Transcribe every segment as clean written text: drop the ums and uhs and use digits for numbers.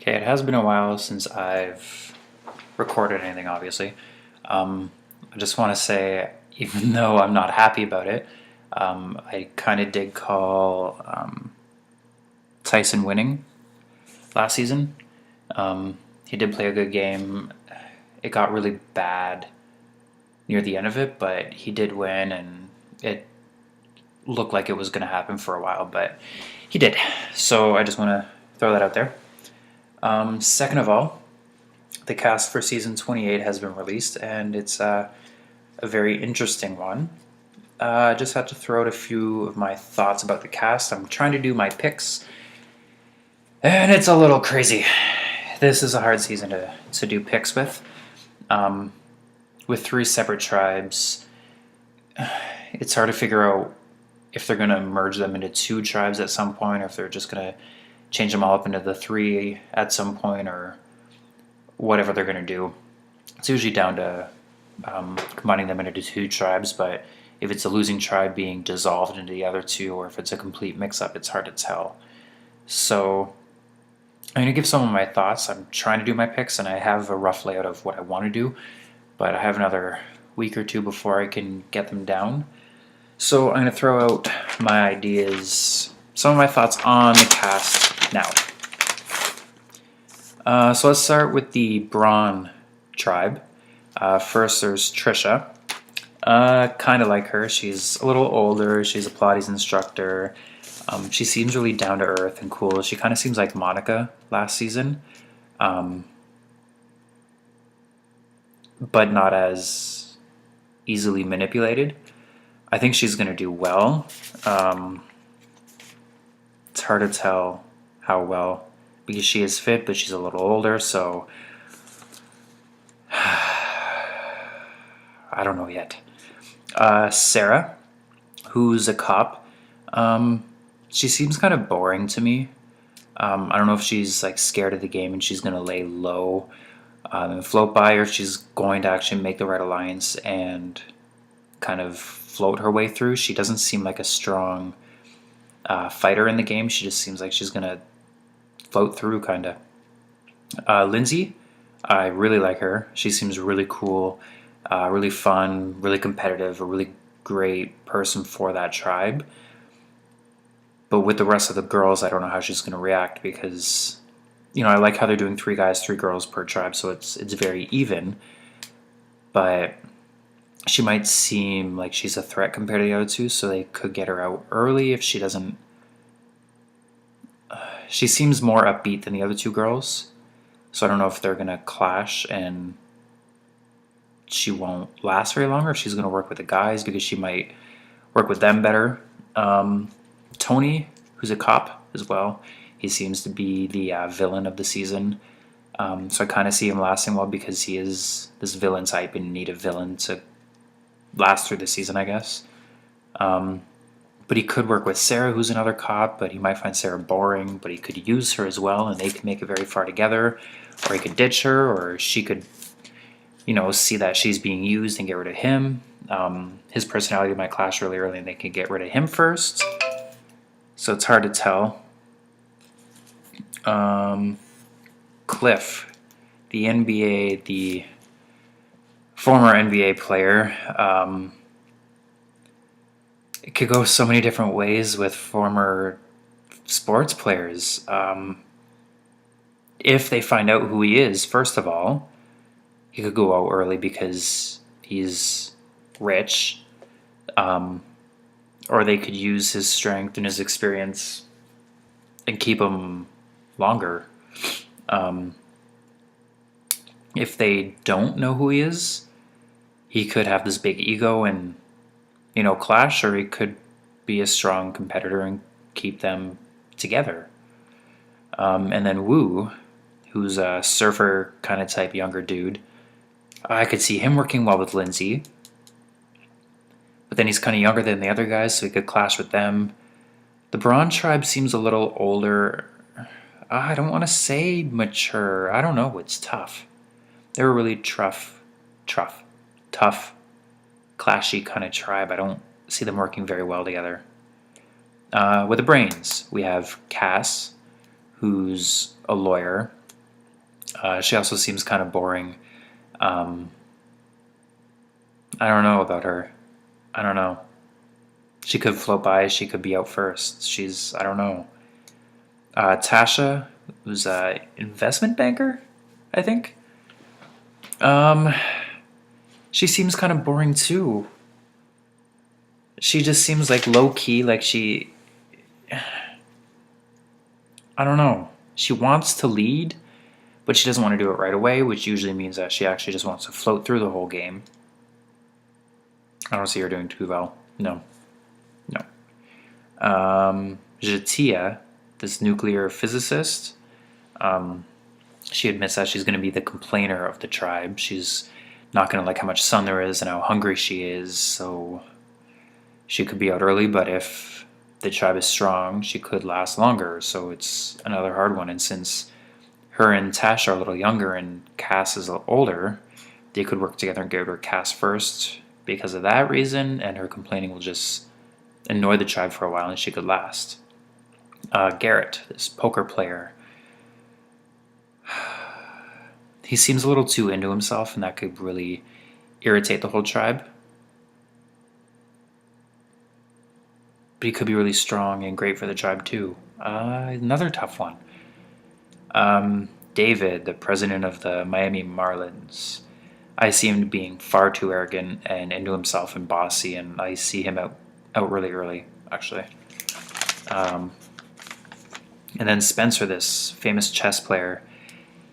Okay, it has been a while since I've recorded anything, obviously. I just want to say, even though I'm not happy about it, I kind of did call Tyson winning last season. He did play a good game. It got really bad near the end of it, but he did win, and it looked like it was going to happen for a while, but he did. So I just want to throw that out there. Second of all, the cast for season 28 has been released, and it's a very interesting one. I just had to throw out a few of my thoughts about the cast. I'm trying to do my picks, and it's a little crazy. This is a hard season to do picks with. With three separate tribes, it's hard to figure out if they're going to merge them into two tribes at some point, or if they're just going to change them all up into the three at some point, or whatever they're going to do. It's usually down to combining them into two tribes, but if it's a losing tribe being dissolved into the other two, or if it's a complete mix-up, it's hard to tell. So I'm going to give some of my thoughts. I'm trying to do my picks, and I have a rough layout of what I want to do, but I have another week or two before I can get them down. So I'm going to throw out my ideas, some of my thoughts on the cast now. So let's start with the Braun tribe. First, there's Trisha. Kind of like her. She's a little older. She's a Pilates instructor. She seems really down to earth and cool. She kind of seems like Monica last season, but not as easily manipulated. I think she's going to do well. It's hard to tell how well, because she is fit, but she's a little older, so I don't know yet. Sarah, who's a cop, she seems kind of boring to me. I don't know if she's like scared of the game and she's going to lay low and float by, or if she's going to actually make the right alliance and kind of float her way through. She doesn't seem like a strong fighter in the game. She just seems like she's going to float through, kind of. Lindsay, I really like her. She seems really cool, really fun, really competitive, a really great person for that tribe. But with the rest of the girls, I don't know how she's going to react, because, I like how they're doing 3 guys, 3 girls per tribe, so it's very even. But she might seem like she's a threat compared to the other two, so they could get her out early if she doesn't. She seems more upbeat than the other 2 girls, so I don't know if they're going to clash and she won't last very long, or if she's going to work with the guys, because she might work with them better. Tony, who's a cop as well, he seems to be the villain of the season. So I kind of see him lasting well, because he is this villain type and need a villain to last through the season, I guess. But he could work with Sarah, who's another cop, but he might find Sarah boring, but he could use her as well, and they could make it very far together. Or he could ditch her, or she could, see that she's being used and get rid of him. His personality might clash really early, and they could get rid of him first. So it's hard to tell. Cliff, the former NBA player. It could go so many different ways with former sports players. If they find out who he is, first of all, he could go out early because he's rich. Or they could use his strength and his experience and keep him longer. If they don't know who he is, he could have this big ego and, clash, or he could be a strong competitor and keep them together. And then Wu, who's a surfer kind of type younger dude, I could see him working well with Lindsay. But then he's kind of younger than the other guys, so he could clash with them. The Braun tribe seems a little older. I don't want to say mature. I don't know. It's tough. They're a really tough, clashy kind of tribe. I don't see them working very well together. With the brains, we have Cass, who's a lawyer. She also seems kind of boring. I don't know about her. I don't know. She could float by. She could be out first. I don't know. Tasha, who's an investment banker, I think. Um, she seems kind of boring too. She just seems like low key, like I don't know. She wants to lead, but she doesn't want to do it right away, which usually means that she actually just wants to float through the whole game. I don't see her doing too well. No. No. Jatia, this nuclear physicist, she admits that she's going to be the complainer of the tribe. She's not going to like how much sun there is and how hungry she is, so she could be out early, but if the tribe is strong, she could last longer, so it's another hard one. And since her and Tash are a little younger and Cass is a little older, they could work together and get rid of Cass first because of that reason, and her complaining will just annoy the tribe for a while and she could last. Garrett, this poker player, he seems a little too into himself, and that could really irritate the whole tribe. But he could be really strong and great for the tribe too. Another tough one. David, the president of the Miami Marlins. I see him being far too arrogant and into himself and bossy, and I see him out really early, actually. And then Spencer, this famous chess player,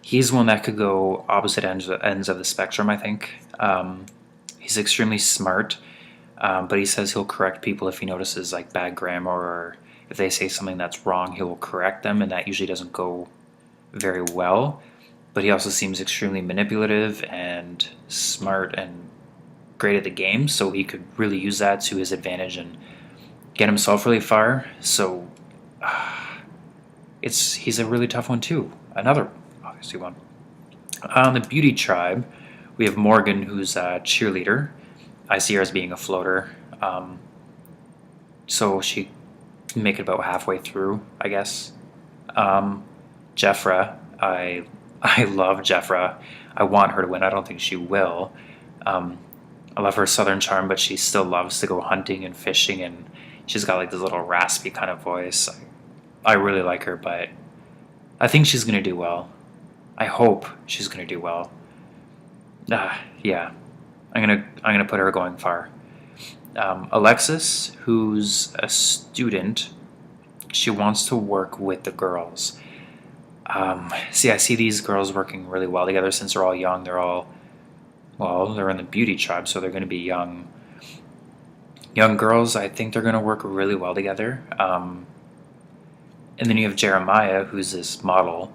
he's one that could go opposite ends of the spectrum, I think. He's extremely smart, but he says he'll correct people if he notices like bad grammar, or if they say something that's wrong, he will correct them, and that usually doesn't go very well. But he also seems extremely manipulative and smart and great at the game, so he could really use that to his advantage and get himself really far. So he's a really tough one too. Another obviously one. On the beauty tribe, we have Morgan, who's a cheerleader. I see her as being a floater. So she can make it about halfway through, I guess. Jeffra, I love Jeffra. I want her to win. I don't think she will. I love her southern charm, but she still loves to go hunting and fishing, and she's got like this little raspy kind of voice. I really like her, but I think she's gonna do well. I hope she's gonna do well. Yeah, I'm gonna put her going far. Alexis, who's a student, she wants to work with the girls. I see these girls working really well together since they're all young. They're in the beauty tribe, so they're going to be young girls. I think they're going to work really well together. And then you have Jeremiah, who's this model.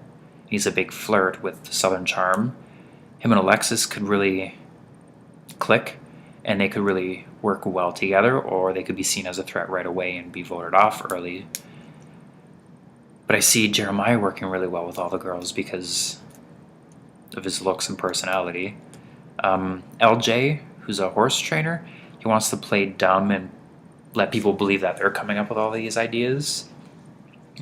He's a big flirt with the Southern Charm. Him and Alexis could really click, and they could really work well together, or they could be seen as a threat right away and be voted off early. But I see Jeremiah working really well with all the girls because of his looks and personality. LJ, who's a horse trainer, he wants to play dumb and let people believe that they're coming up with all these ideas.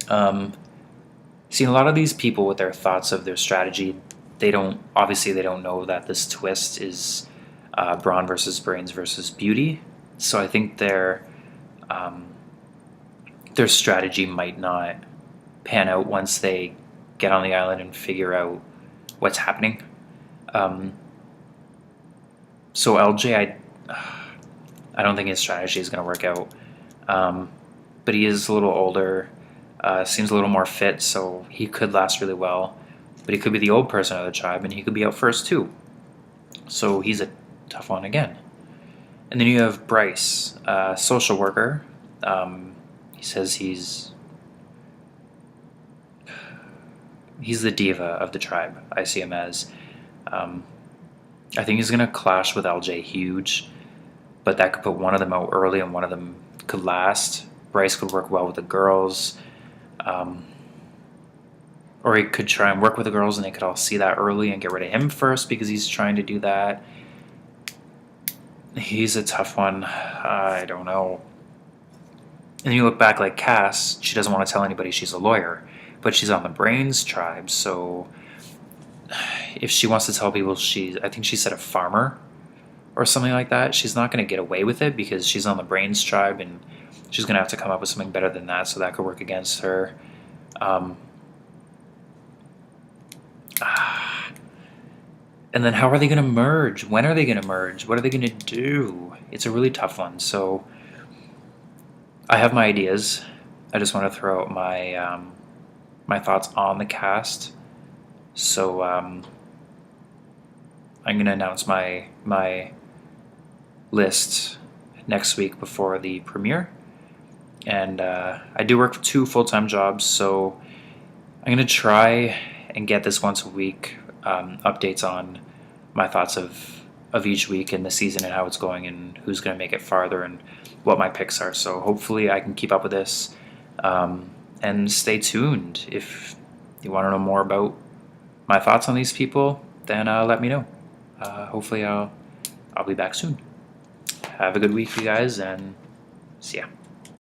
Seeing a lot of these people with their thoughts of their strategy, they don't know that this twist is brawn versus brains versus beauty. So I think their strategy might not pan out once they get on the island and figure out what's happening. So LJ, I don't think his strategy is going to work out. But he is a little older, seems a little more fit, so he could last really well. But he could be the old person of the tribe, and he could be out first too. So he's a tough one again. And then you have Bryce, social worker. He says he's the diva of the tribe. I see him as. I think he's going to clash with LJ huge, but that could put one of them out early and one of them could last. Bryce could work well with the girls, or he could try and work with the girls and they could all see that early and get rid of him first because he's trying to do that. He's a tough one. I don't know. And you look back like Cass, she doesn't want to tell anybody she's a lawyer, but she's on the Brains tribe, so if she wants to tell people I think she said a farmer or something like that, she's not going to get away with it because she's on the Brains tribe, and she's going to have to come up with something better than that, so that could work against her. And then how are they going to merge? When are they going to merge? What are they going to do? It's a really tough one. So I have my ideas. I just want to throw out my my thoughts on the cast. So I'm going to announce my list next week before the premiere. And I do work 2 full-time jobs, so I'm going to try and get this once a week updates on my thoughts of each week in the season and how it's going and who's going to make it farther and what my picks are. So hopefully I can keep up with this, and stay tuned. If you want to know more about my thoughts on these people, then let me know. Hopefully I'll be back soon. Have a good week, you guys, and see ya.